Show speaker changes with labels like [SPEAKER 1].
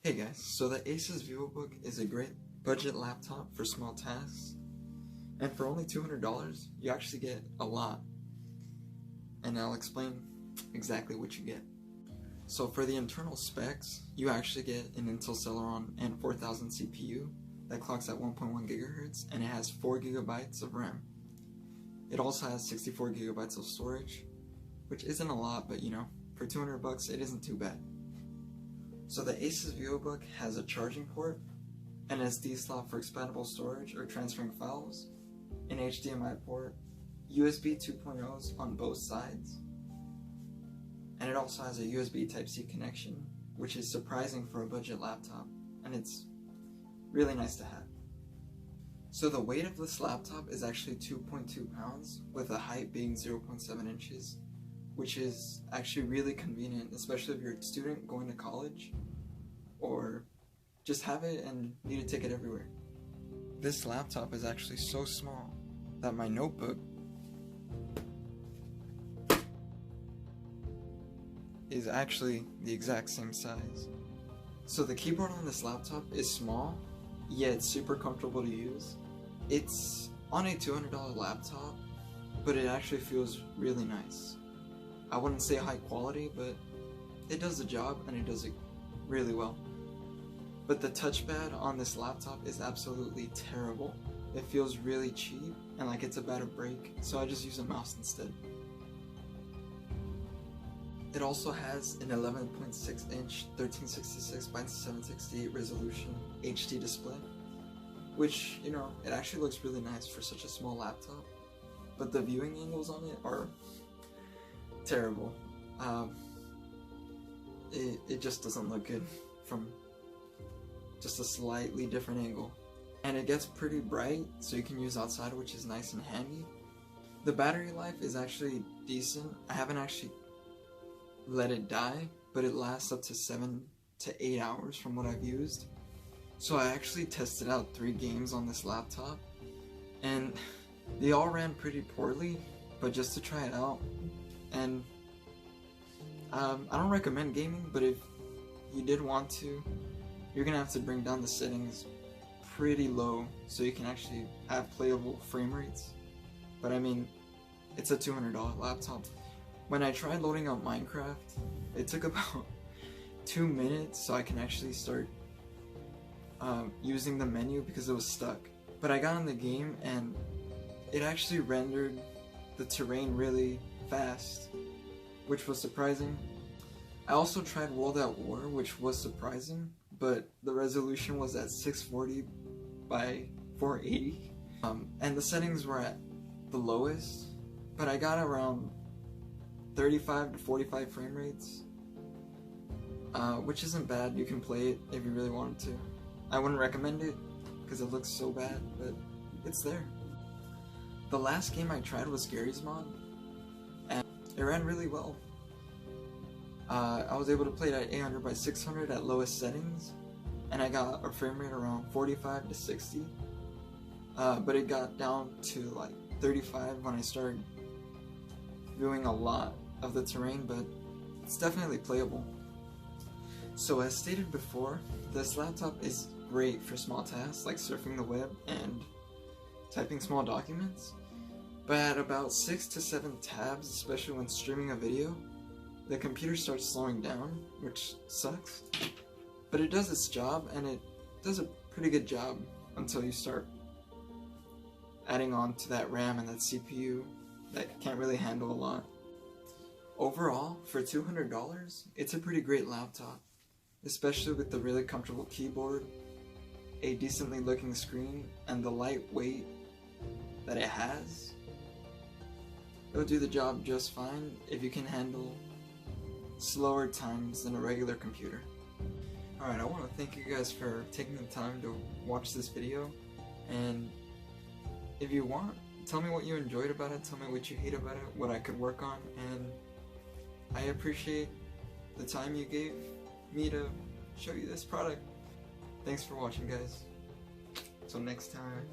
[SPEAKER 1] Hey guys, so the Asus Vivobook is a great budget laptop for small tasks, and for only $200 you actually get a lot, and I'll explain exactly what you get. So for the internal specs, you actually get an Intel Celeron N4000 CPU that clocks at 1.1 GHz and it has 4 GB of RAM. It also has 64 GB of storage, which isn't a lot, but you know, for $200 it isn't too bad. So the Asus Vivobook has a charging port, an SD slot for expandable storage or transferring files, an HDMI port, USB 2.0s on both sides, and it also has a USB Type-C connection, which is surprising for a budget laptop, and it's really nice to have. So the weight of this laptop is actually 2.2 pounds, with a height being 0.7 inches, which is actually really convenient, especially if you're a student going to college, or just have it and need to take it everywhere. This laptop is actually so small that my notebook is actually the exact same size. So the keyboard on this laptop is small, yet it's super comfortable to use. It's on a $200 laptop, but it actually feels really nice. I wouldn't say high quality, but it does the job and it does it really well. But the touchpad on this laptop is absolutely terrible. It feels really cheap and like it's about to break, so I just use a mouse instead. It also has an 11.6 inch 1366 by 768 resolution HD display, which, you know, it actually looks really nice for such a small laptop, but the viewing angles on it are terrible. It just doesn't look good from just a slightly different angle. And it gets pretty bright, so you can use outside, which is nice and handy. The battery life is actually decent. I haven't actually let it die, but it lasts up to 7 to 8 hours from what I've used. So I actually tested out 3 games on this laptop, and they all ran pretty poorly, but just to try it out. And I don't recommend gaming, but if you did want to, you're gonna have to bring down the settings pretty low so you can actually have playable frame rates. But I mean, it's a $200 laptop. When I tried loading up Minecraft, it took about 2 minutes so I can actually start using the menu because it was stuck. But I got in the game and it actually rendered the terrain really fast, which was surprising. I also tried World at War, which was surprising, but the resolution was at 640 by 480, and the settings were at the lowest, but I got around 35 to 45 frame rates, which isn't bad. You can play it if you really wanted to. I wouldn't recommend it because it looks so bad, but it's there. The last game I tried was Gary's Mod, and it ran really well. I was able to play it at 800 by 600 at lowest settings, and I got a frame rate around 45 to 60, but it got down to like 35 when I started viewing a lot of the terrain, but it's definitely playable. So as stated before, this laptop is great for small tasks like surfing the web and typing small documents, but at about 6 to 7 tabs, especially when streaming a video, the computer starts slowing down, which sucks, but it does its job, and it does a pretty good job until you start adding on to that RAM and that CPU that can't really handle a lot. Overall, for $200, it's a pretty great laptop, especially with the really comfortable keyboard, a decently looking screen, and the lightweight that it has. It'll do the job just fine if you can handle slower times than a regular computer. Alright, I want to thank you guys for taking the time to watch this video, and if you want, tell me what you enjoyed about it, tell me what you hate about it, what I could work on, and I appreciate the time you gave me to show you this product. Thanks for watching, guys. Till next time.